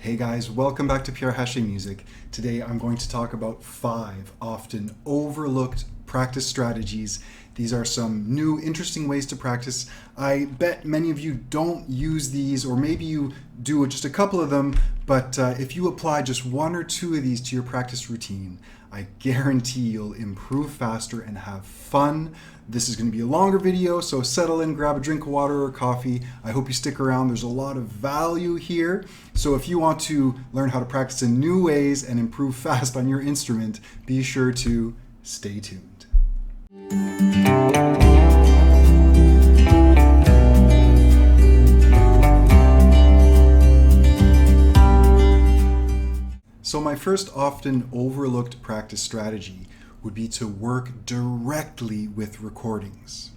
Hey guys, welcome back to Pierre Haché Music. Today I'm going to talk about 5 often overlooked practice strategies. These are some new interesting ways to practice. I bet many of you don't use these, or maybe you do just a couple of them, but if you apply just 1 or 2 of these to your practice routine, I guarantee you'll improve faster and have fun. This is going to be a longer video, so settle in, grab a drink of water or coffee. I hope you stick around. There's a lot of value here. So if you want to learn how to practice in new ways and improve fast on your instrument, be sure to stay tuned. So my first often overlooked practice strategy would be to work directly with recordings.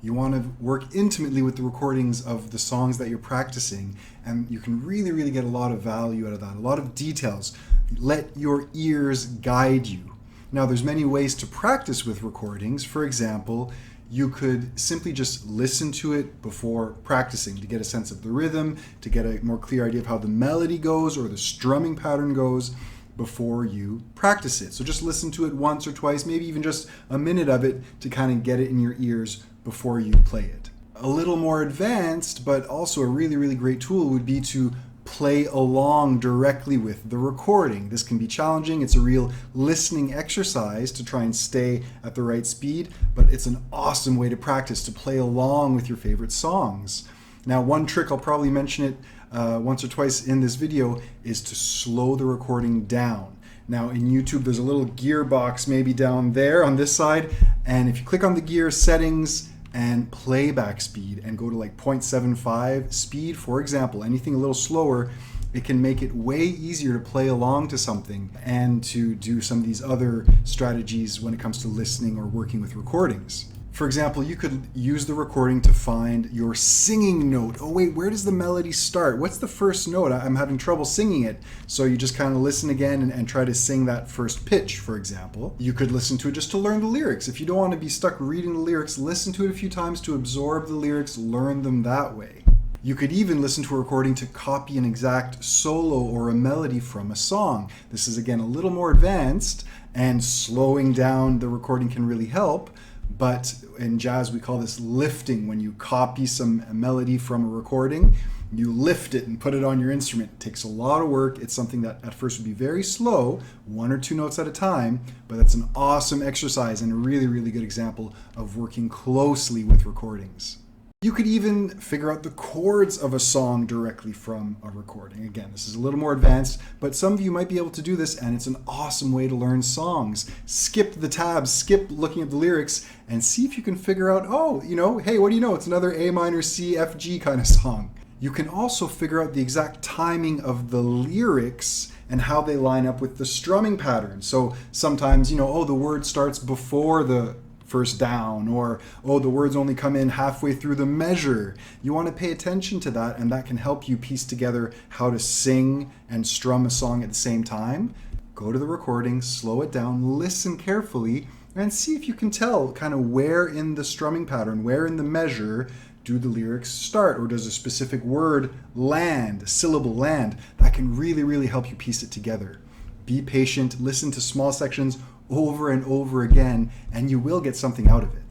You want to work intimately with the recordings of the songs that you're practicing, and you can really get a lot of value out of that, a lot of details. Let your ears guide you. Now, there's many ways to practice with recordings. For example, you could simply just listen to it before practicing to get a sense of the rhythm, to get a more clear idea of how the melody goes or the strumming pattern goes before you practice it. So just listen to it once or twice, maybe even just a minute of it to kind of get it in your ears before you play it. A little more advanced, but also a really great tool would be to play along directly with the recording. This can be challenging. It's a real listening exercise to try and stay at the right speed, but it's an awesome way to practice, to play along with your favorite songs. Now, one trick, I'll probably mention it once or twice in this video, is to slow the recording down. Now in YouTube, there's a little gear box maybe down there on this side, and if you click on the gear settings and playback speed and go to like 0.75 speed, for example, anything a little slower, it can make it way easier to play along to something and to do some of these other strategies when it comes to listening or working with recordings. For example, you could use the recording to find your singing note. Oh wait, where does the melody start? What's the first note? I'm having trouble singing it. So you just kind of listen again and try to sing that first pitch, for example. You could listen to it just to learn the lyrics. If you don't want to be stuck reading the lyrics, listen to it a few times to absorb the lyrics, learn them that way. You could even listen to a recording to copy an exact solo or a melody from a song. This is again a little more advanced, and slowing down the recording can really help. But in jazz, we call this lifting. When you copy some melody from a recording, you lift it and put it on your instrument. It takes a lot of work. It's something that at first would be very slow, 1 or 2 notes at a time, but that's an awesome exercise and a really good example of working closely with recordings. You could even figure out the chords of a song directly from a recording. Again, this is a little more advanced, but some of you might be able to do this, and it's an awesome way to learn songs. Skip the tabs, skip looking at the lyrics, and see if you can figure out, oh, hey, what do you know? It's another A minor, C, F, G kind of song. You can also figure out the exact timing of the lyrics and how they line up with the strumming pattern. So sometimes, the word starts before the first down, or the words only come in halfway through the measure. You want to pay attention to that, and that can help you piece together how to sing and strum a song at the same time. Go to the recording, slow it down, listen carefully, and see if you can tell kind of where in the strumming pattern, where in the measure do the lyrics start, or does a specific word land, syllable land. That can really help you piece it together. Be patient, listen to small sections over and over again, and you will get something out of it.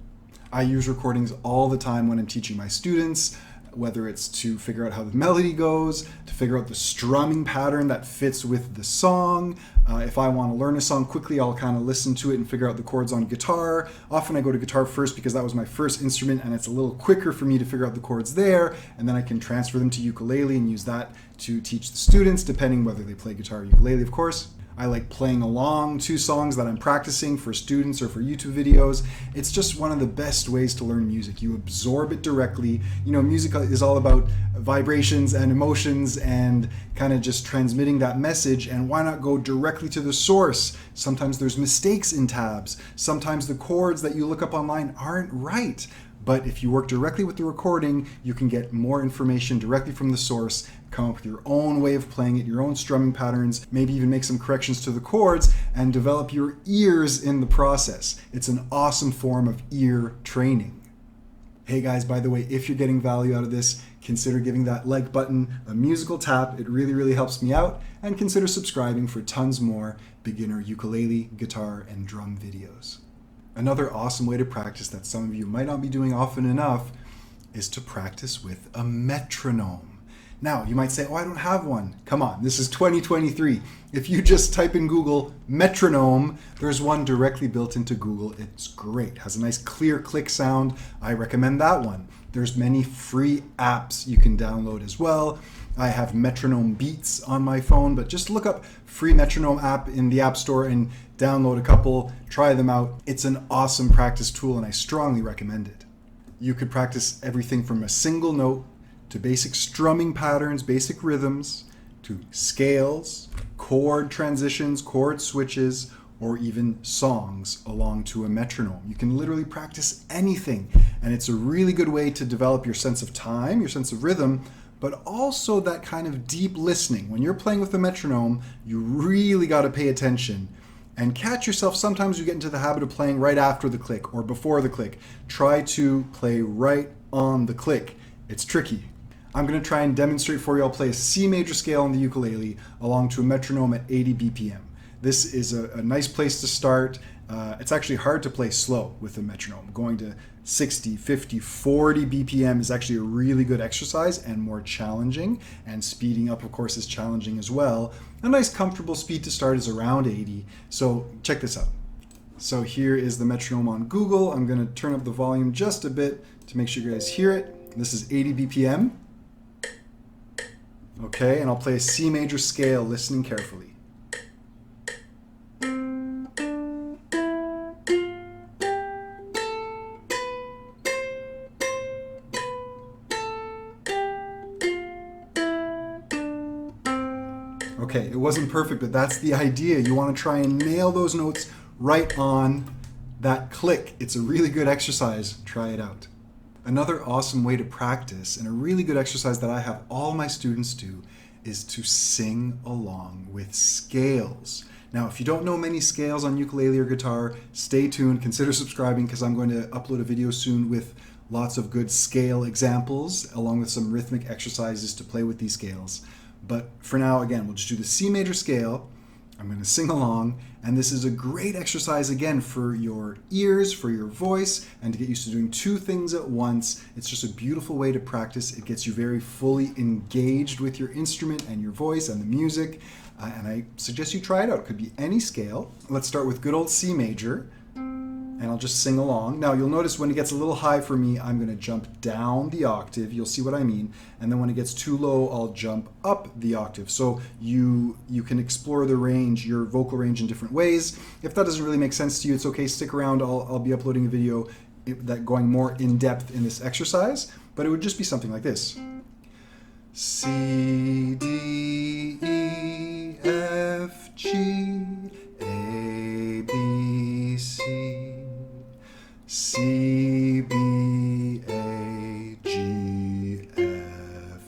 I use recordings all the time when I'm teaching my students, whether it's to figure out how the melody goes, to figure out the strumming pattern that fits with the song. If I want to learn a song quickly, I'll kind of listen to it and figure out the chords on guitar. Often I go to guitar first because that was my first instrument, and it's a little quicker for me to figure out the chords there, and then I can transfer them to ukulele and use that to teach the students, depending whether they play guitar or ukulele, of course. I like playing along to songs that I'm practicing for students or for YouTube videos. It's just one of the best ways to learn music. You absorb it directly. Music is all about vibrations and emotions and kind of just transmitting that message, and why not go directly to the source? Sometimes there's mistakes in tabs. Sometimes the chords that you look up online aren't right. But if you work directly with the recording, you can get more information directly from the source, come up with your own way of playing it, your own strumming patterns, maybe even make some corrections to the chords, and develop your ears in the process. It's an awesome form of ear training. Hey guys, by the way, if you're getting value out of this, consider giving that like button a musical tap. It really, really helps me out. And consider subscribing for tons more beginner ukulele, guitar, and drum videos. Another awesome way to practice that some of you might not be doing often enough is to practice with a metronome. Now, you might say, oh, I don't have one. Come on, this is 2023. If you just type in Google metronome, there's one directly built into Google. It's great. Has a nice clear click sound. I recommend that one. There's many free apps you can download as well. I have metronome beats on my phone, but just look up free metronome app in the App Store and download a couple, try them out. It's an awesome practice tool and I strongly recommend it. You could practice everything from a single note to basic strumming patterns, basic rhythms, to scales, chord transitions, chord switches, or even songs along to a metronome. You can literally practice anything, and it's a really good way to develop your sense of time, your sense of rhythm, but also that kind of deep listening. When you're playing with the metronome, you really got to pay attention and catch yourself. Sometimes you get into the habit of playing right after the click or before the click. Try to play right on the click. It's tricky. I'm going to try and demonstrate for you. I'll play a C major scale on the ukulele along to a metronome at 80 BPM. This is a nice place to start. It's actually hard to play slow with a metronome. Going to 60, 50, 40 BPM is actually a really good exercise and more challenging. And speeding up, of course, is challenging as well. A nice comfortable speed to start is around 80. So check this out. So here is the metronome on Google. I'm going to turn up the volume just a bit to make sure you guys hear it. This is 80 BPM. Okay, and I'll play a C major scale, listening carefully. Okay, it wasn't perfect, but that's the idea. You want to try and nail those notes right on that click. It's a really good exercise. Try it out. Another awesome way to practice, and a really good exercise that I have all my students do, is to sing along with scales. Now, if you don't know many scales on ukulele or guitar, stay tuned, consider subscribing, because I'm going to upload a video soon with lots of good scale examples, along with some rhythmic exercises to play with these scales. But for now, again, we'll just do the C major scale. I'm going to sing along, and this is a great exercise, again, for your ears, for your voice, and to get used to doing two things at once. It's just a beautiful way to practice. It gets you very fully engaged with your instrument and your voice and the music, and I suggest you try it out. It could be any scale. Let's start with good old C major, and I'll just sing along. Now, you'll notice when it gets a little high for me, I'm going to jump down the octave. You'll see what I mean. And then when it gets too low, I'll jump up the octave. So you can explore the range, your vocal range in different ways. If that doesn't really make sense to you, it's okay. Stick around. I'll be uploading a video that going more in depth in this exercise. But it would just be something like this. C, D, E, F, G, A, B, C. C, B, A, G, F,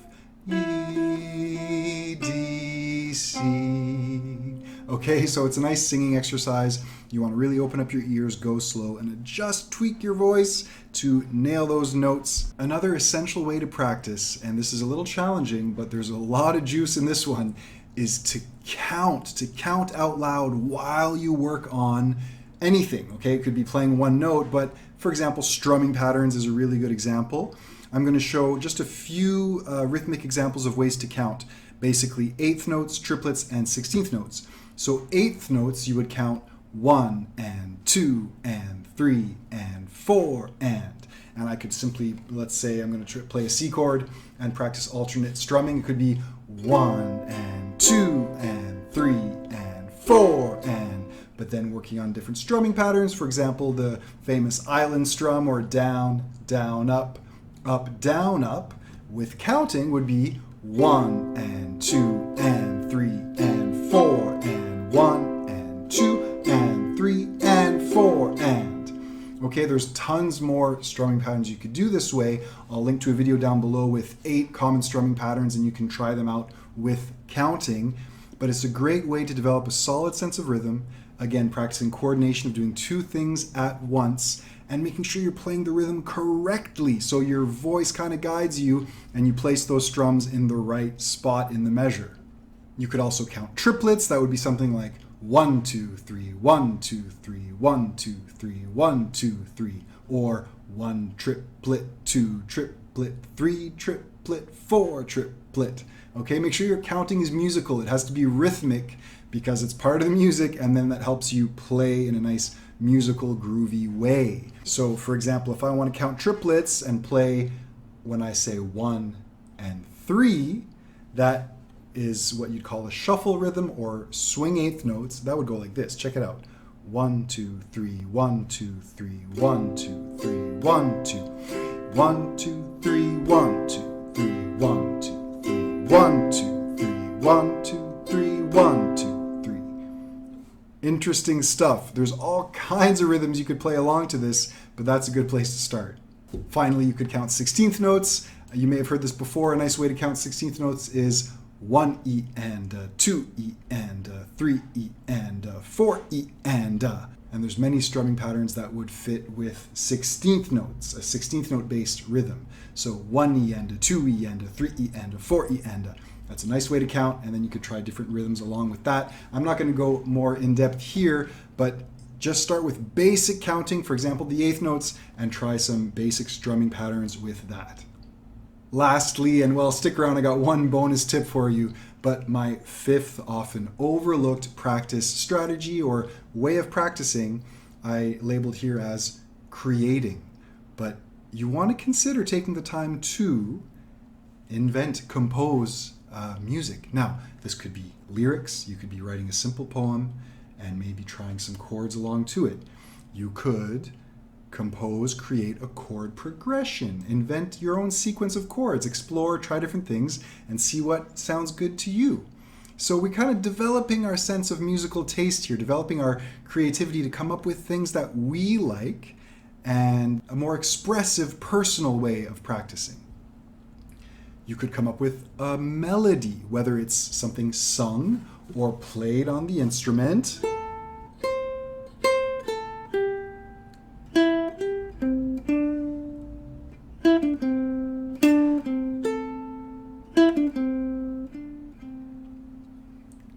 E, D, C. Okay, so it's a nice singing exercise. You want to really open up your ears, go slow, and just tweak your voice to nail those notes. Another essential way to practice, and this is a little challenging, but there's a lot of juice in this one, is to count out loud while you work on anything. Okay, it could be playing one note, but for example, strumming patterns is a really good example. I'm going to show just a few rhythmic examples of ways to count. Basically, eighth notes, triplets, and 16th notes. So eighth notes, you would count 1 and 2 and 3 and 4 and I could simply, let's say I'm going to play a C chord and practice alternate strumming. It could be 1 and 2 and 3 and 4 and, but then working on different strumming patterns. For example, the famous island strum, or down, down, up, down, up, with counting would be 1 and 2 and 3 and 4 and 1 and 2 and 3 and 4 and. Okay, there's tons more strumming patterns you could do this way. I'll link to a video down below with 8 common strumming patterns, and you can try them out with counting. But it's a great way to develop a solid sense of rhythm. Again, practicing coordination of doing two things at once, and making sure you're playing the rhythm correctly so your voice kind of guides you and you place those strums in the right spot in the measure. You could also count triplets. That would be something like 1, 2, 3, 1, 2, 3, 1, 2, 3, 1, 2, 3, or 1 triplet, 2 triplet, 3 triplet, 4 triplet. Okay, make sure your counting is musical. It has to be rhythmic because it's part of the music, and then that helps you play in a nice musical, groovy way. So for example, if I want to count triplets and play when I say 1 and 3, that is what you'd call a shuffle rhythm or swing eighth notes. That would go like this. Check it out. 1, 2, 3, 1, 2, 3, 1, 2, 3, 1, 2, 1, 2, 3, 1, 2, 3, 1, 2, 3, 1, 2, 3, 1, 2, 3, 1, 2, 3. Interesting stuff. There's all kinds of rhythms you could play along to this, but that's a good place to start. Finally, you could count 16th notes. You may have heard this before. A nice way to count 16th notes is 1 E and 2 E and 3 E and 4 E and there's many strumming patterns that would fit with 16th notes, a 16th note based rhythm. So 1 E and 2 E and 3 E and 4 E and that's a nice way to count, and then you could try different rhythms along with that. I'm not going to go more in depth here, but just start with basic counting, for example, the eighth notes, and try some basic strumming patterns with that. Lastly, and well, stick around, I got one bonus tip for you, but my fifth often overlooked practice strategy or way of practicing, I labeled here as creating. But you want to consider taking the time to invent, compose music. Now, this could be lyrics, you could be writing a simple poem and maybe trying some chords along to it. You could compose, create a chord progression, invent your own sequence of chords, explore, try different things, and see what sounds good to you. So we're kind of developing our sense of musical taste here, developing our creativity to come up with things that we like and a more expressive, personal way of practicing. You could come up with a melody, whether it's something sung or played on the instrument.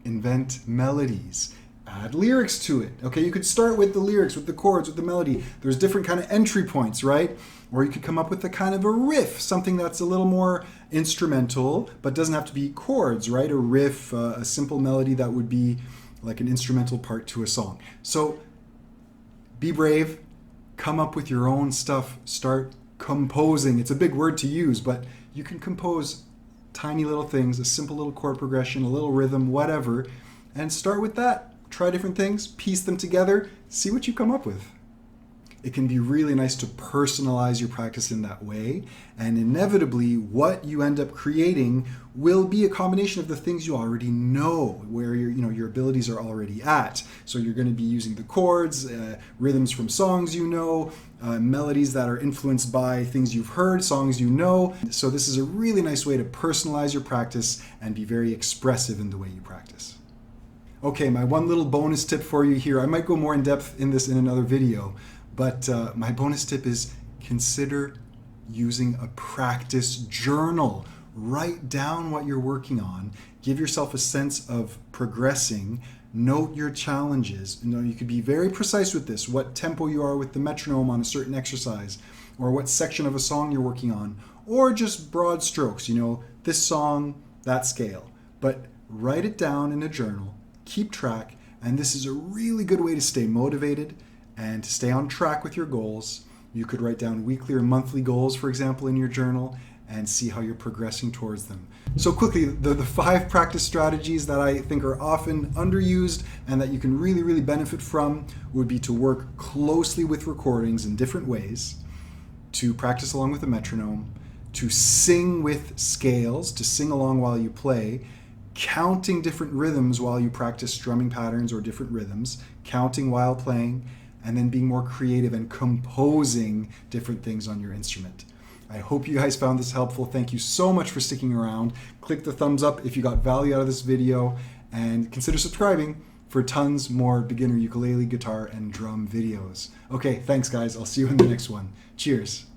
Invent melodies, add lyrics to it. Okay, you could start with the lyrics, with the chords, with the melody. There's different kind of entry points, right? Or you could come up with a kind of a riff, something that's a little more instrumental, but doesn't have to be chords, right? A riff, a simple melody that would be like an instrumental part to a song. So be brave, come up with your own stuff, start composing. It's a big word to use, but you can compose tiny little things, a simple little chord progression, a little rhythm, whatever, and start with that. Try different things, piece them together, see what you come up with. It can be really nice to personalize your practice in that way, and inevitably what you end up creating will be a combination of the things you already know, where your abilities are already at. So you're going to be using the chords, rhythms from songs you know, melodies that are influenced by things you've heard, songs you know. So this is a really nice way to personalize your practice and be very expressive in the way you practice. Okay, my one little bonus tip for you here. I might go more in depth in this in another video, but my bonus tip is consider using a practice journal. Write down what you're working on. Give yourself a sense of progressing. Note your challenges. You could be very precise with this, what tempo you are with the metronome on a certain exercise, or what section of a song you're working on, or just broad strokes, this song, that scale. But write it down in a journal, keep track, and this is a really good way to stay motivated and to stay on track with your goals. You could write down weekly or monthly goals, for example, in your journal and see how you're progressing towards them. So quickly, the 5 practice strategies that I think are often underused and that you can really, really benefit from would be to work closely with recordings in different ways, to practice along with a metronome, to sing with scales, to sing along while you play, counting different rhythms while you practice strumming patterns or different rhythms, counting while playing, and then being more creative and composing different things on your instrument. I hope you guys found this helpful. Thank you so much for sticking around. Click the thumbs up if you got value out of this video, and consider subscribing for tons more beginner ukulele, guitar, and drum videos. Okay, thanks guys. I'll see you in the next one. Cheers.